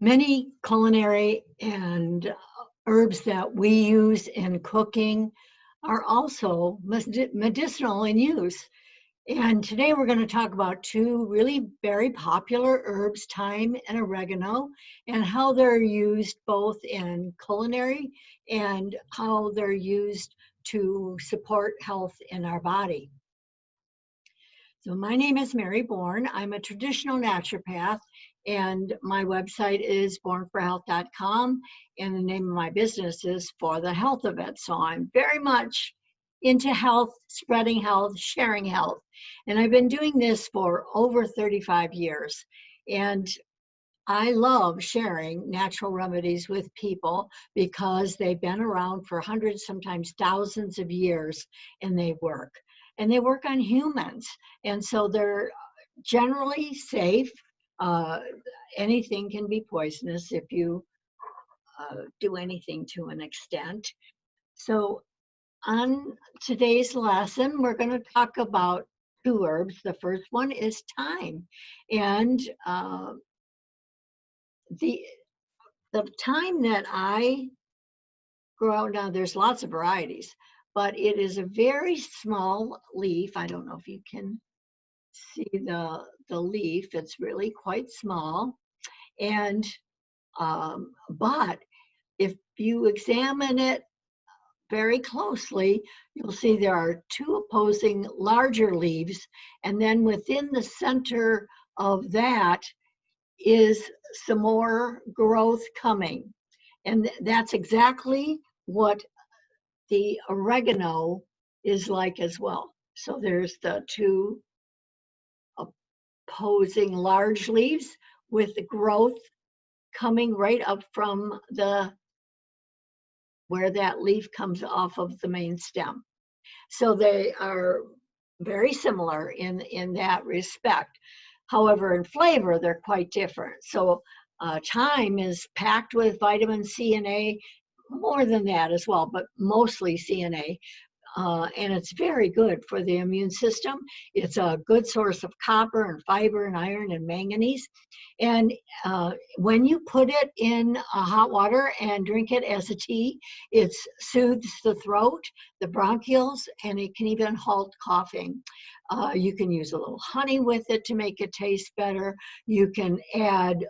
Many culinary and herbs that we use in cooking are also medicinal in use. And today we're going to talk about two really very popular herbs, thyme and oregano, and how they're used both in culinary and how they're used to support health in our body. So my name is Mary Bourne. I'm a traditional naturopath, and my website is bornforhealth.com, and the name of my business is For the Health of It. So I'm very much into health, spreading health, sharing health. And I've been doing this for over 35 years. And I love sharing natural remedies with people because they've been around for hundreds, sometimes thousands of years, and they work. And they work on humans. And so they're generally safe. Uh, Anything can be poisonous if you do anything to an extent. So on today's lesson, we're going to talk about two herbs. The first one is thyme. And the thyme that I grow, now there's lots of varieties, but it is a very small leaf. I don't know if you can see the leaf. It's really quite small. And but if you examine it very closely, you'll see there are two opposing larger leaves, and then within the center of that is some more growth coming. And that's exactly what the oregano is like as well. So there's the two opposing large leaves with the growth coming right up from the where that leaf comes off of the main stem. So they are very similar in that respect. However, in flavor, they're quite different. So thyme is packed with vitamin C and A, more than that as well, but mostly C and A. And it's very good for the immune system. It's a good source of copper and fiber and iron and manganese. And when you put it in hot water and drink it as a tea, it soothes the throat, the bronchioles, and it can even halt coughing. You can use a little honey with it to make it taste better. You can add,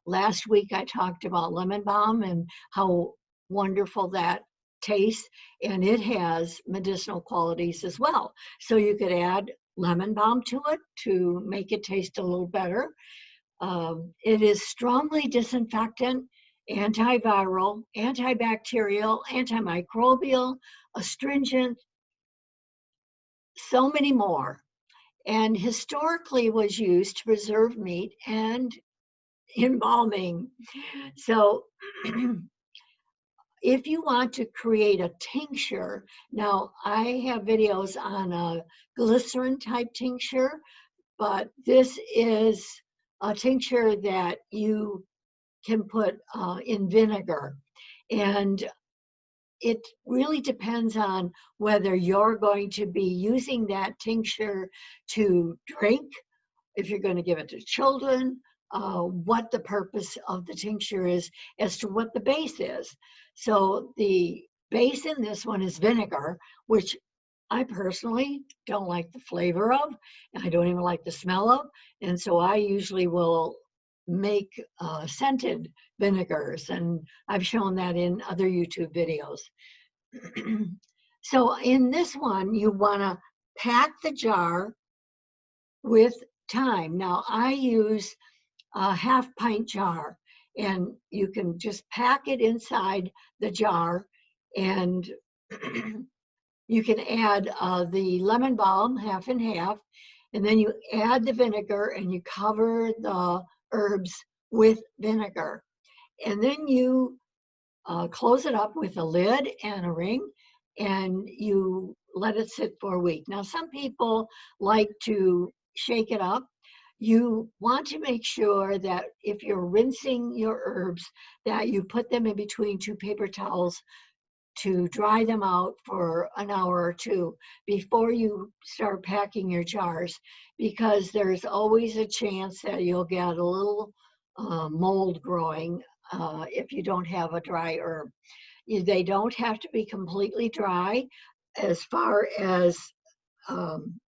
last week I talked about lemon balm and how wonderful that tastes, and it has medicinal qualities as well. So you could add lemon balm to it to make it taste a little better. It is strongly disinfectant, antiviral, antibacterial, antimicrobial, astringent, so many more. And historically was used to preserve meat and embalming. So if you want to create a tincture, now I have videos on a glycerin type tincture, but this is a tincture that you can put in vinegar. And it really depends on whether you're going to be using that tincture to drink, if you're going to give it to children, what the purpose of the tincture is as to what the base is. So the base in this one is vinegar, which I personally don't like the flavor of, and I don't even like the smell of. And so I usually will make scented vinegars, and I've shown that in other YouTube videos. So in this one, you want to pack the jar with thyme. Now I use a half pint jar, and you can just pack it inside the jar, and you can add the lemon balm half and half, and then you add the vinegar and you cover the herbs with vinegar, and then you close it up with a lid and a ring, and you let it sit for a week. Now some people like to shake it up. You want to make sure that if you're rinsing your herbs, that you put them in between two paper towels to dry them out for an hour or two before you start packing your jars, because there's always a chance that you'll get a little mold growing if you don't have a dry herb. They don't have to be completely dry as far as um,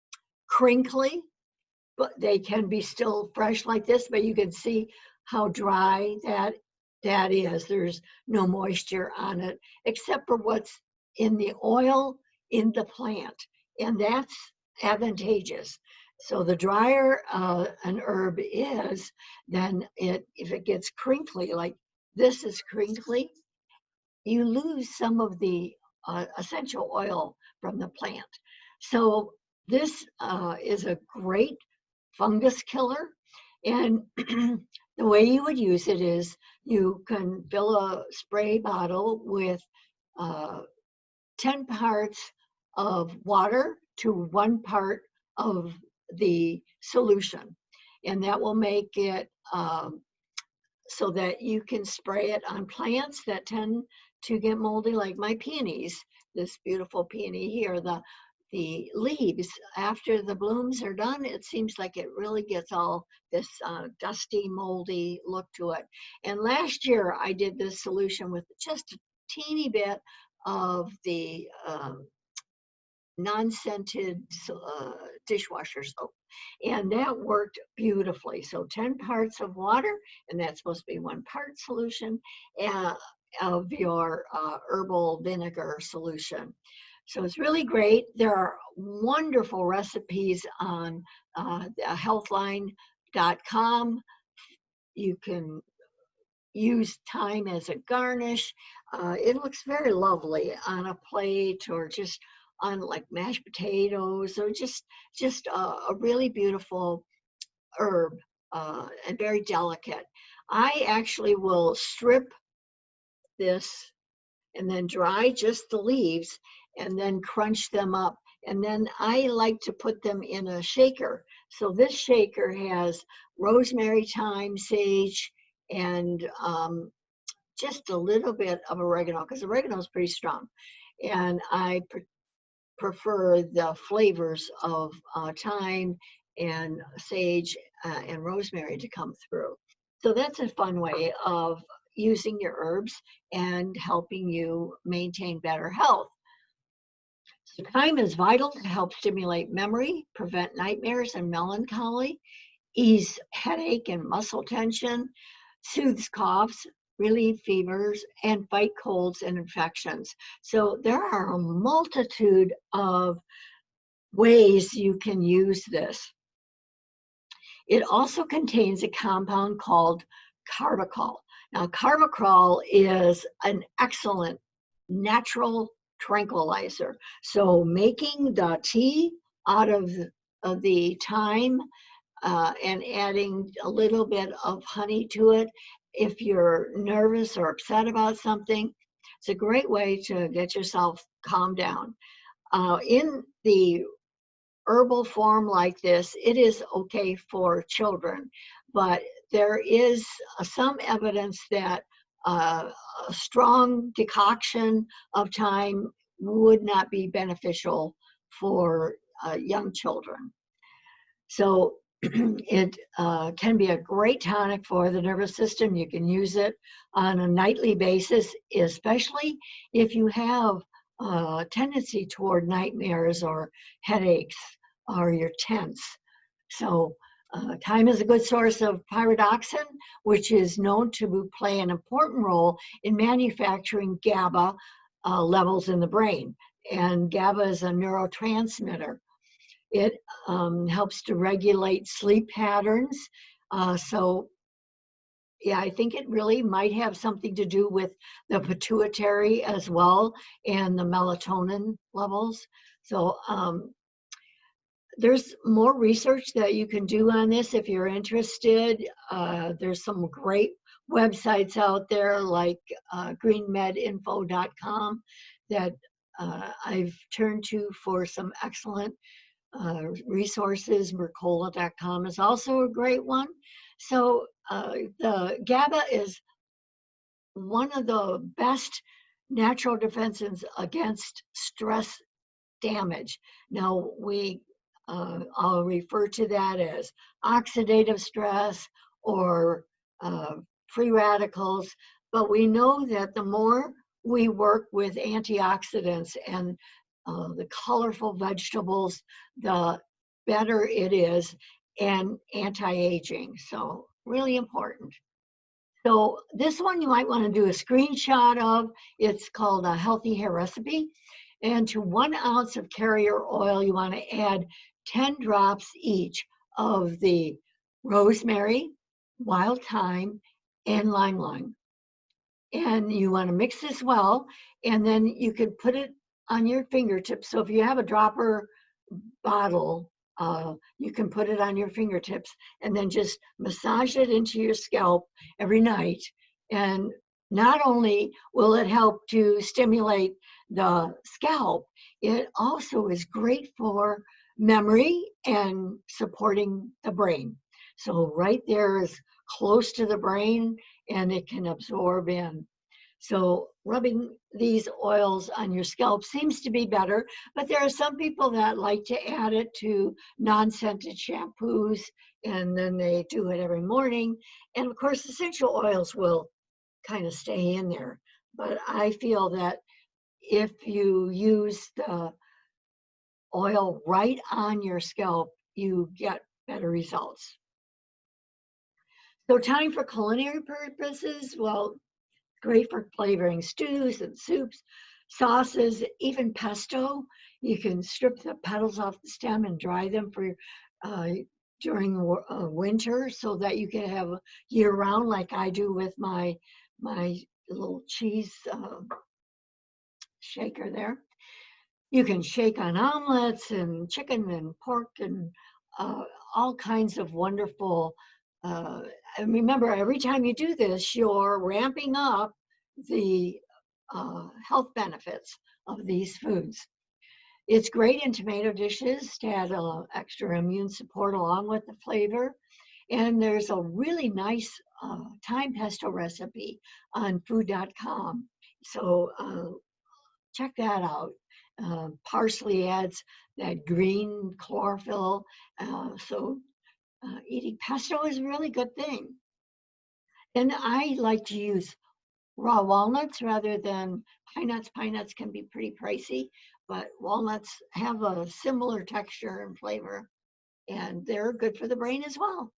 crinkly, but they can be still fresh like this, but you can see how dry that is. There's no moisture on it except for what's in the oil in the plant, and that's advantageous. So the drier an herb is, then if it gets crinkly, like this is crinkly, you lose some of the essential oil from the plant. So this is a great fungus killer. And the way you would use it is you can fill a spray bottle with uh, 10 parts of water to 1 part of the solution. And that will make it so that you can spray it on plants that tend to get moldy, like my peonies, this beautiful peony here. The leaves, after the blooms are done, it seems like it really gets all this dusty, moldy look to it. And last year I did this solution with just a teeny bit of the non-scented dishwasher soap. And that worked beautifully. So 10 parts of water, and that's supposed to be 1 part solution of your herbal vinegar solution. So it's really great. There are wonderful recipes on healthline.com. You can use thyme as a garnish. It looks very lovely on a plate or just on like mashed potatoes, or just a really beautiful herb and very delicate. I actually will strip this and then dry just the leaves and then crunch them up. And then I like to put them in a shaker. So this shaker has rosemary, thyme, sage, and just a little bit of oregano, because oregano is pretty strong. And I prefer the flavors of thyme and sage and rosemary to come through. So that's a fun way of using your herbs and helping you maintain better health. So thyme is vital to help stimulate memory, prevent nightmares and melancholy, ease headache and muscle tension, soothes coughs, relieve fevers, and fight colds and infections. So there are a multitude of ways you can use this. It also contains a compound called carbachol. Now, carbachol is an excellent natural tranquilizer. So making the tea out of the thyme and adding a little bit of honey to it, if you're nervous or upset about something, it's a great way to get yourself calmed down. In the herbal form like this, it is okay for children, but there is some evidence that a strong decoction of thyme would not be beneficial for young children. So it can be a great tonic for the nervous system. You can use it on a nightly basis, especially if you have a tendency toward nightmares or headaches or you're tense. So thyme is a good source of pyridoxine, which is known to play an important role in manufacturing GABA levels in the brain. And GABA is a neurotransmitter. It helps to regulate sleep patterns. So yeah, I think it really might have something to do with the pituitary as well and the melatonin levels. So there's more research that you can do on this if you're interested. There's some great websites out there like greenmedinfo.com that I've turned to for some excellent resources. Mercola.com is also a great one. So the GABA is one of the best natural defenses against stress damage. Now I'll refer to that as oxidative stress or uh, free radicals, but we know that the more we work with antioxidants and the colorful vegetables, the better it is, and anti-aging. So really important. So this one you might want to do a screenshot of. It's called a healthy hair recipe. And to 1 ounce of carrier oil, you want to add 10 drops each of the rosemary, wild thyme, and lime. And you want to mix this well, and then you could put it on your fingertips. So if you have a dropper bottle, you can put it on your fingertips and then just massage it into your scalp every night. And not only will it help to stimulate the scalp, it also is great for memory and supporting the brain. So right there is close to the brain and it can absorb in. So rubbing these oils on your scalp seems to be better, but there are some people that like to add it to non-scented shampoos, and then they do it every morning. And of course, essential oils will kind of stay in there. But I feel that if you use the oil right on your scalp, you get better results. So time for culinary purposes, well, great for flavoring stews and soups, sauces, even pesto. You can strip the petals off the stem and dry them for uh, during winter so that you can have year round, like I do with my little cheese shaker there. You can shake on omelets and chicken and pork and uh, all kinds of wonderful. Uh, and remember, every time you do this, you're ramping up the health benefits of these foods. It's great in tomato dishes to add extra immune support along with the flavor. And there's a really nice thyme pesto recipe on food.com. So check that out. Parsley adds that green chlorophyll. So eating pesto is a really good thing. And I like to use raw walnuts rather than pine nuts. Pine nuts can be pretty pricey, but walnuts have a similar texture and flavor, and they're good for the brain as well.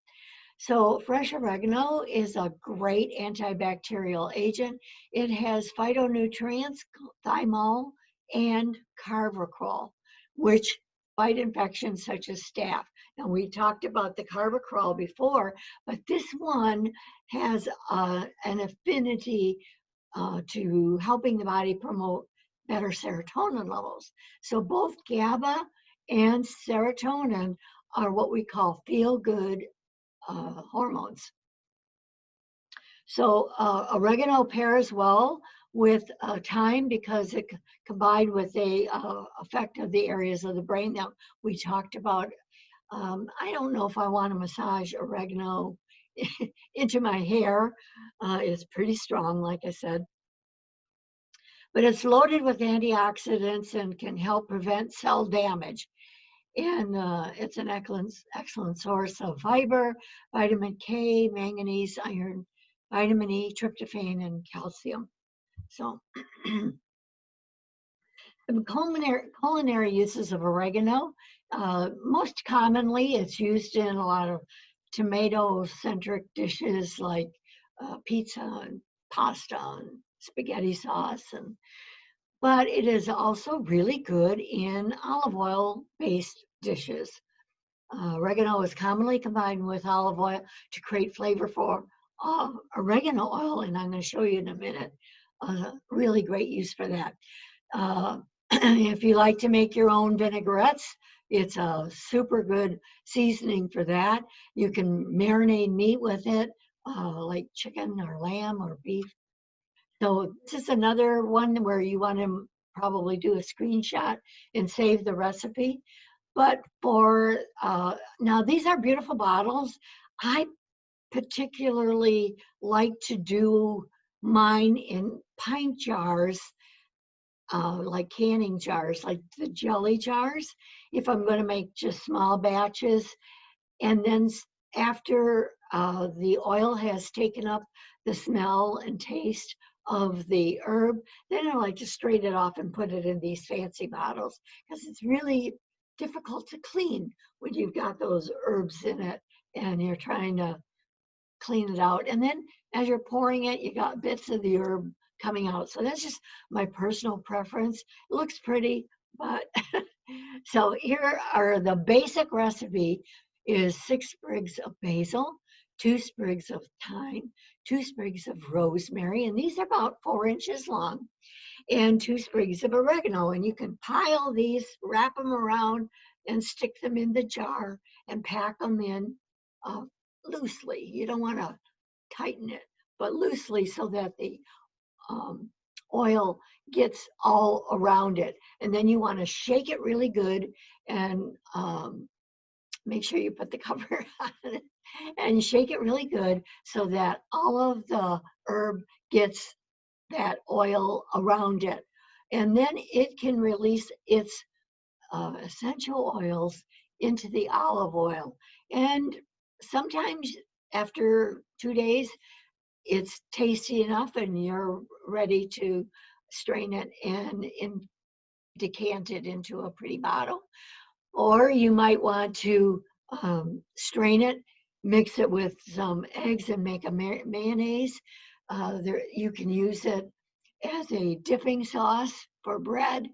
So fresh oregano is a great antibacterial agent. It has phytonutrients, thymol, and carvacrol, which fight infections such as staph. Now, we talked about the carvacrol before, but this one has an affinity to helping the body promote better serotonin levels. So both GABA and serotonin are what we call feel-good hormones. So oregano pairs well with thyme because it combined with the effect of the areas of the brain that we talked about. I don't know if I want to massage oregano into my hair. It's pretty strong, like I said. But it's loaded with antioxidants and can help prevent cell damage. And it's an excellent source of fiber, vitamin K, manganese, iron, vitamin E, tryptophan, and calcium. So the culinary uses of oregano, most commonly it's used in a lot of tomato-centric dishes like pizza and pasta and spaghetti sauce, but it is also really good in olive oil-based dishes. Oregano is commonly combined with olive oil to create flavor for oregano oil, and I'm going to show you in a minute. Really great use for that. If you like to make your own vinaigrettes, it's a super good seasoning for that. You can marinate meat with it, like chicken or lamb or beef. So this is another one where you want to probably do a screenshot and save the recipe. But for, now these are beautiful bottles. I particularly like to do mine in pint jars, like canning jars, like the jelly jars, if I'm going to make just small batches. And then after the oil has taken up the smell and taste of the herb, then I like to strain it off and put it in these fancy bottles because it's really difficult to clean when you've got those herbs in it and you're trying to clean it out. And then as you're pouring it, you got bits of the herb coming out. So that's just my personal preference. It looks pretty, but so here are the basic recipe is 6 sprigs of basil, 2 sprigs of thyme, 2 sprigs of rosemary, and these are about 4 inches long, and 2 sprigs of oregano. And you can pile these, wrap them around, and stick them in the jar and pack them in loosely. You don't want to tighten it, but loosely so that the um, oil gets all around it. And then you want to shake it really good and make sure you put the cover on it and shake it really good so that all of the herb gets that oil around it. And then it can release its essential oils into the olive oil. And sometimes after 2 days, it's tasty enough and you're ready to strain it and decant it into a pretty bottle. Or you might want to strain it, mix it with some eggs and make a mayonnaise. You can use it as a dipping sauce for bread,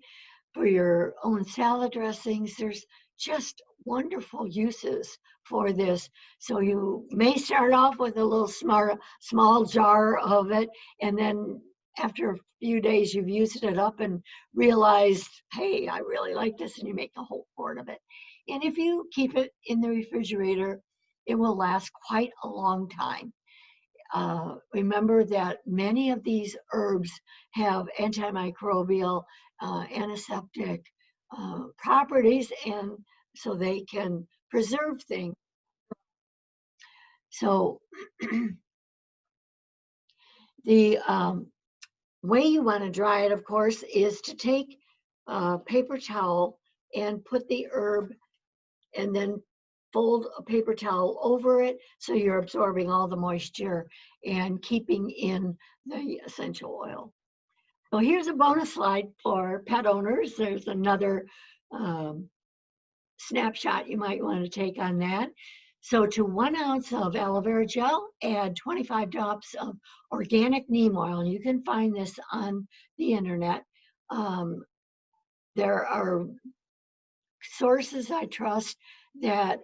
for your own salad dressings. There's just wonderful uses for this. So you may start off with a little small jar of it, and then after a few days you've used it up and realized, hey, I really like this, and you make a whole quart of it. And if you keep it in the refrigerator, it will last quite a long time. Remember that many of these herbs have antimicrobial, antiseptic properties, and so they can preserve things. So the way you want to dry it, of course, is to take a paper towel and put the herb and then fold a paper towel over it so you're absorbing all the moisture and keeping in the essential oil. So here's a bonus slide for pet owners. There's another snapshot you might want to take on that. So to 1 ounce of aloe vera gel, add 25 drops of organic neem oil. And you can find this on the internet. There are sources I trust that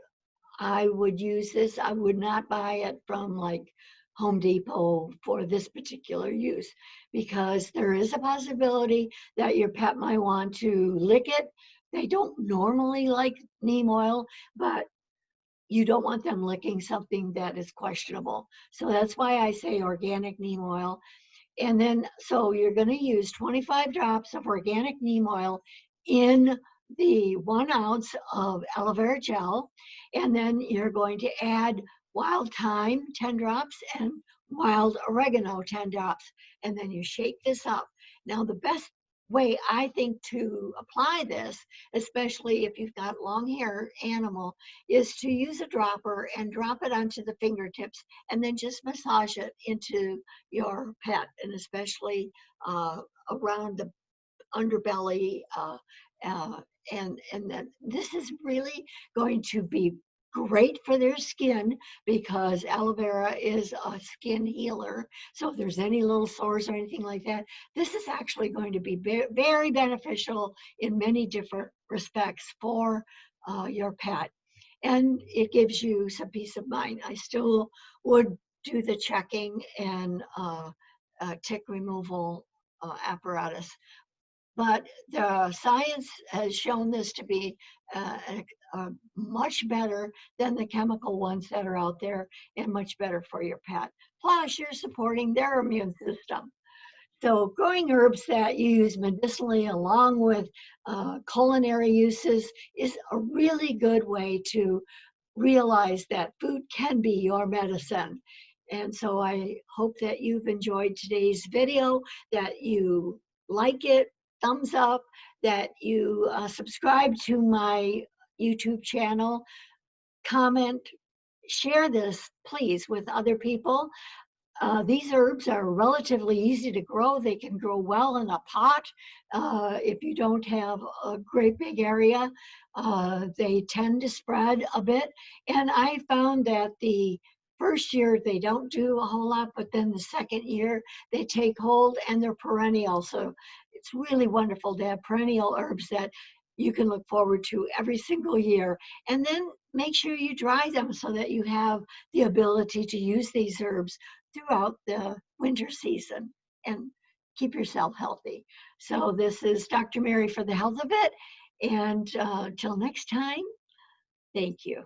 I would use this. I would not buy it from like Home Depot for this particular use because there is a possibility that your pet might want to lick it. They don't normally like neem oil, but you don't want them licking something that is questionable. So that's why I say organic neem oil. And then, so you're going to use 25 drops of organic neem oil in the 1 ounce of aloe vera gel. And then you're going to add wild thyme, 10 drops, and wild oregano, 10 drops. And then you shake this up. Now, the best way I think to apply this, especially if you've got long hair animal, is to use a dropper and drop it onto the fingertips and then just massage it into your pet, and especially around the underbelly. And then this is really going to be great for their skin because aloe vera is a skin healer. So if there's any little sores or anything like that, this is actually going to be very beneficial in many different respects for your pet. And it gives you some peace of mind. I still would do the checking and tick removal apparatus. But the science has shown this to be much better than the chemical ones that are out there and much better for your pet. Plus, you're supporting their immune system. So growing herbs that you use medicinally along with culinary uses is a really good way to realize that food can be your medicine. And so I hope that you've enjoyed today's video, that you like it, thumbs up, that you subscribe to my YouTube channel, comment, share this, please, with other people. These herbs are relatively easy to grow. They can grow well in a pot if you don't have a great big area. They tend to spread a bit. And I found that the first year they don't do a whole lot, but then the second year they take hold and they're perennial. So it's really wonderful to have perennial herbs that you can look forward to every single year. And then make sure you dry them so that you have the ability to use these herbs throughout the winter season and keep yourself healthy. So this is Dr. Mary for the Health of It. And till next time, thank you.